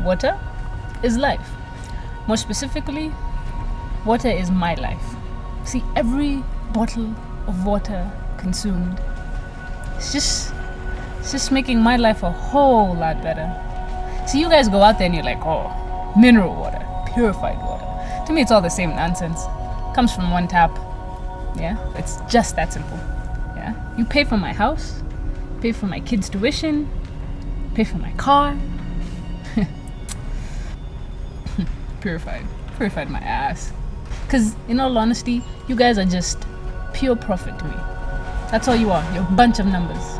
water is life. More specifically, water is my life. See, every bottle of water consumed, it's just making my life a whole lot better. See, you guys go out there and you're like, oh, mineral water, purified water. To me, it's all the same nonsense. Comes from one tap. Yeah, it's just that simple. Yeah, you pay for my house, pay for my kids' tuition, pay for my car. Purified my ass. Because in all honesty, you guys are just pure profit to me. That's all you are. You're a bunch of numbers.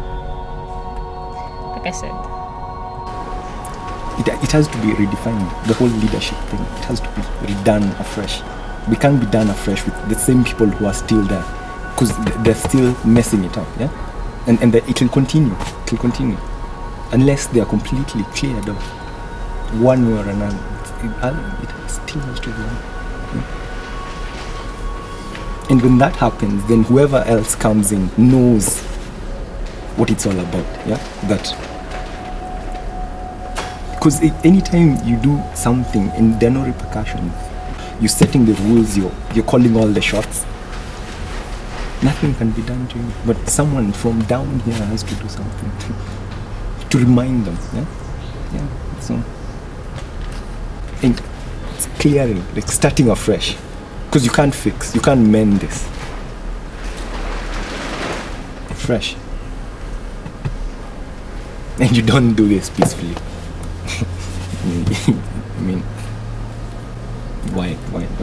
Like I said. It has to be redefined. The whole leadership thing. It has to be redone afresh. We can't be done afresh with the same people who are still there. Because they're still messing it up. Yeah? And it will continue. It will continue. Unless they are completely cleared off. One way or another. It still has to be done. Yeah? And when that happens, then whoever else comes in knows what it's all about. Yeah, that because anytime you do something and there are no repercussions, you're setting the rules, you're calling all the shots. Nothing can be done to you. But someone from down here has to do something to remind them. Yeah. So, and it's clearing, like starting afresh. Because you can't mend this. Fresh. And you don't do this peacefully. I mean, why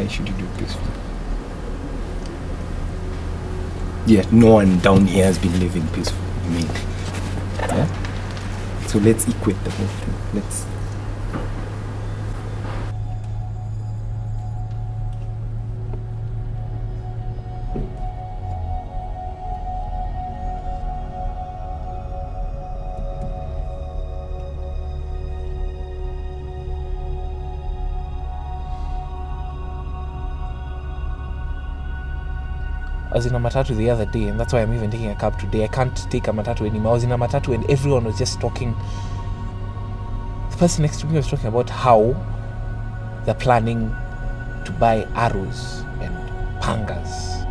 should you do it peacefully? Yeah, no one down here has been living peacefully. I mean, yeah? So let's equate the whole thing. Let's. I was in a matatu the other day, and that's why I'm even taking a cab today. I can't take a matatu anymore. I was in a matatu and everyone was just talking. The person next to me was talking about how they're planning to buy arrows and pangas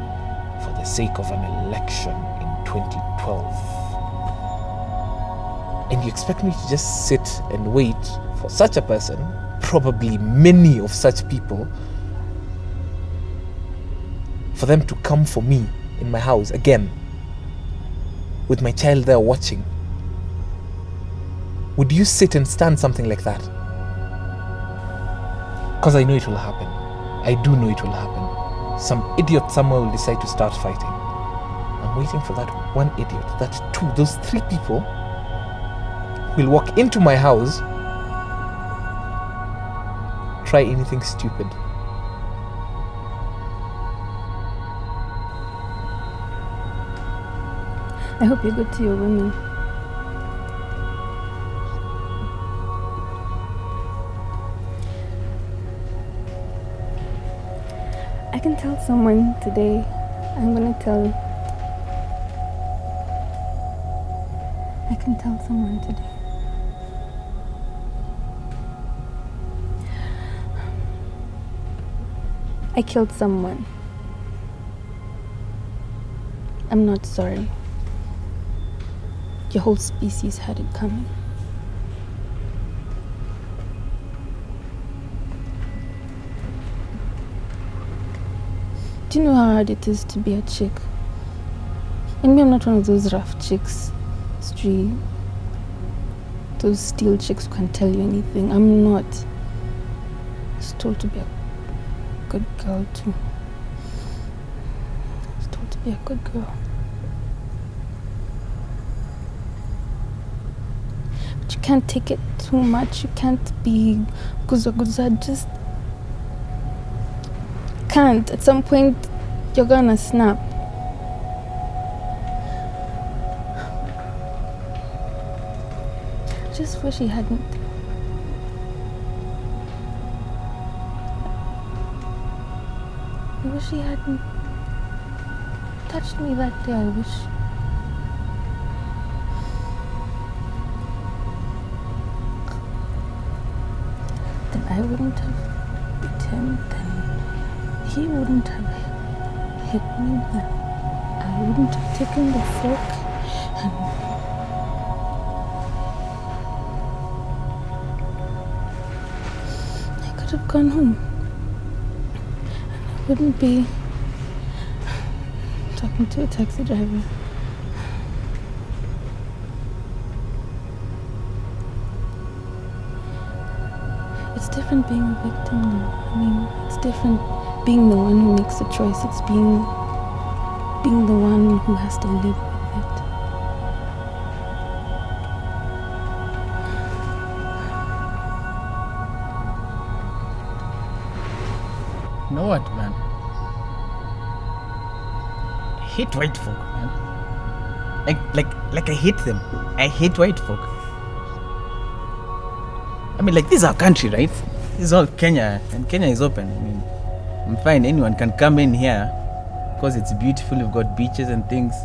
for the sake of an election in 2012. And you expect me to just sit and wait for such a person, probably many of such people, for them to come for me in my house again, with my child there watching? Would you sit and stand something like that? Because I know it will happen. I do know it will happen. Some idiot somewhere will decide to start fighting. I'm waiting for that one idiot, those three people will walk into my house, try anything stupid. I hope you're good to your women. I can tell someone today. I'm gonna tell. I can tell someone today. I killed someone. I'm not sorry. Your whole species had it coming. Do you know how hard it is to be a chick? And me, I'm not one of those rough chicks, those steel chicks who can't tell you anything. I'm not. I was told to be a good girl too. I was told to be a good girl. But you can't take it too much. You can't be guza. Just can't. At some point, you're gonna snap. I just wish he hadn't. I wish he hadn't touched me that day. I wish. I wouldn't have beat him, then he wouldn't have hit me, then I wouldn't have taken the fork and I could have gone home. And I wouldn't be talking to a taxi driver. It's different being a victim though. I mean, it's different being the one who makes the choice. It's being the one who has to live with it. You know what, man? I hate white folk, man. Like I hate them. I hate white folk. I mean, like, this is our country, right? This is all Kenya, and Kenya is open. I mean, I'm fine. Anyone can come in here because it's beautiful. We've got beaches and things.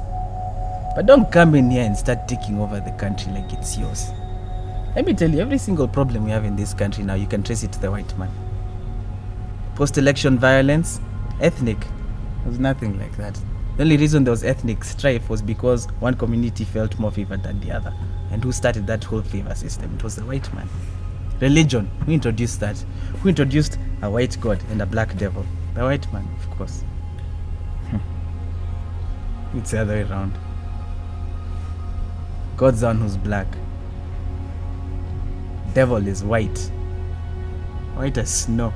But don't come in here and start taking over the country like it's yours. Let me tell you, every single problem we have in this country now, you can trace it to the white man. Post-election violence, ethnic. There was nothing like that. The only reason there was ethnic strife was because one community felt more favored than the other. And who started that whole favor system? It was the white man. Religion, who introduced that? Who introduced a white god and a black devil? The white man, of course. It's the other way around. God's the one who's black. Devil is white. White as snow.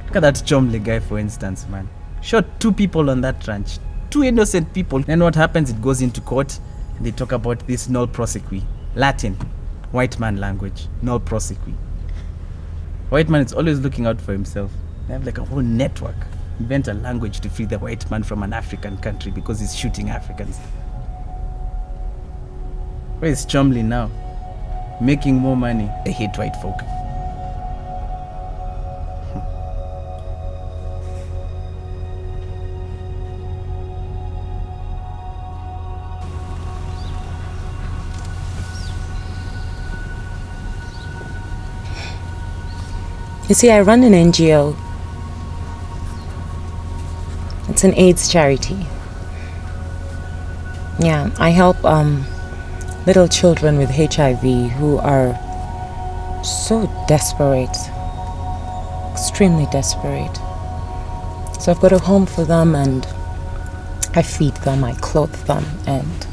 Look at that Chomley guy, for instance, man. Shot 2 people on that ranch. 2 innocent people. Then what happens? It goes into court. And they talk about this null prosequi. Latin. White man language. Null prosequi. White man is always looking out for himself. They have like a whole network. Invent a language to free the white man from an African country because he's shooting Africans. Where is Chomley now? Making more money. They hate white folk. You see, I run an NGO. It's an AIDS charity. Yeah, I help little children with HIV who are so desperate, extremely desperate. So I've got a home for them and I feed them, I clothe them, and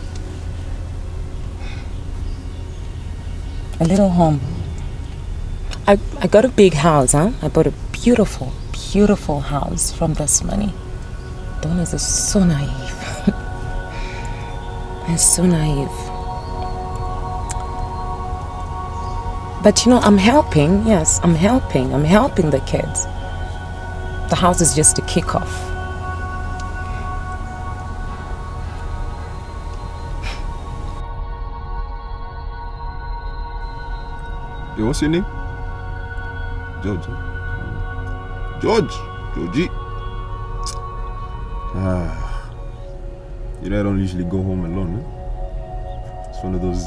a little home. I got a big house, huh? I bought a beautiful, beautiful house from this money. Donors are so naive. They're so naive. But you know, I'm helping. Yes, I'm helping. I'm helping the kids. The house is just a kickoff. Yo, what's your name? George. Georgie. You know, I don't usually go home alone. Eh? It's one of those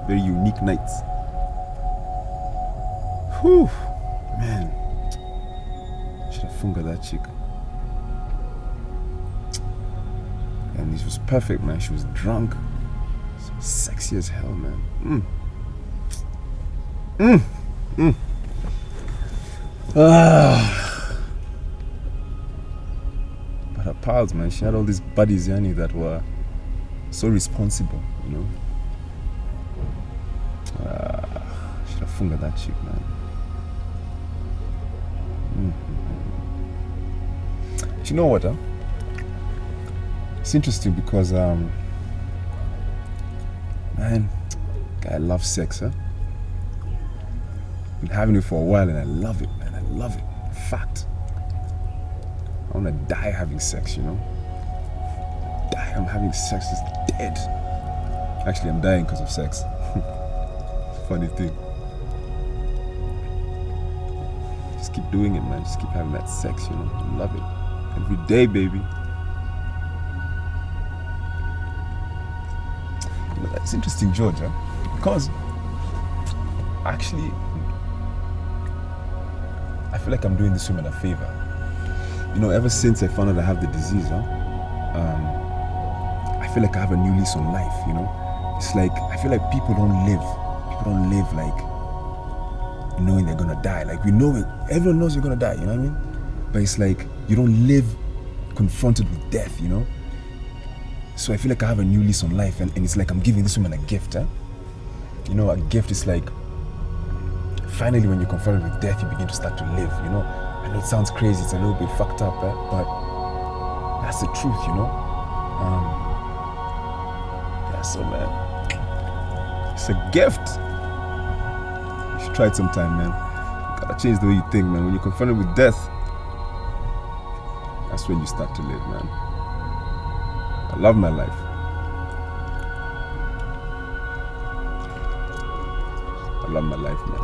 very unique nights. Whew, man. Should have funga that chick. And this was perfect, man. She was drunk. So sexy as hell, man. But her pals, man, she had all these buddies, Yani, that were so responsible, you know. Should have funga that chick, man. You know what, huh? It's interesting because, man, I love sex, huh? Been having it for a while and I love it, man. I love it. In fact, I want to die having sex, you know? I'm having sex is dead. Actually, I'm dying because of sex. It's a funny thing. Just keep doing it, man. Just keep having that sex, you know? I love it. Every day, baby. You know, that's interesting, George, huh? Because actually, I feel like I'm doing this woman a favor. You know, ever since I found out I have the disease, I feel like I have a new lease on life, you know? It's like, I feel like people don't live like knowing they're gonna die. Like, we know it, everyone knows you're gonna die, you know what I mean? But it's like, you don't live confronted with death, you know? So I feel like I have a new lease on life, and it's like I'm giving this woman a gift, huh? You know, a gift is like, finally when you're confronted with death, you begin to start to live, you know? I know it sounds crazy, it's a little bit fucked up, but that's the truth, you know? Yeah, so man, it's a gift. You should try it sometime, man. You gotta change the way you think, man. When you're confronted with death, that's when you start to live, man. I love my life. I love my life, man.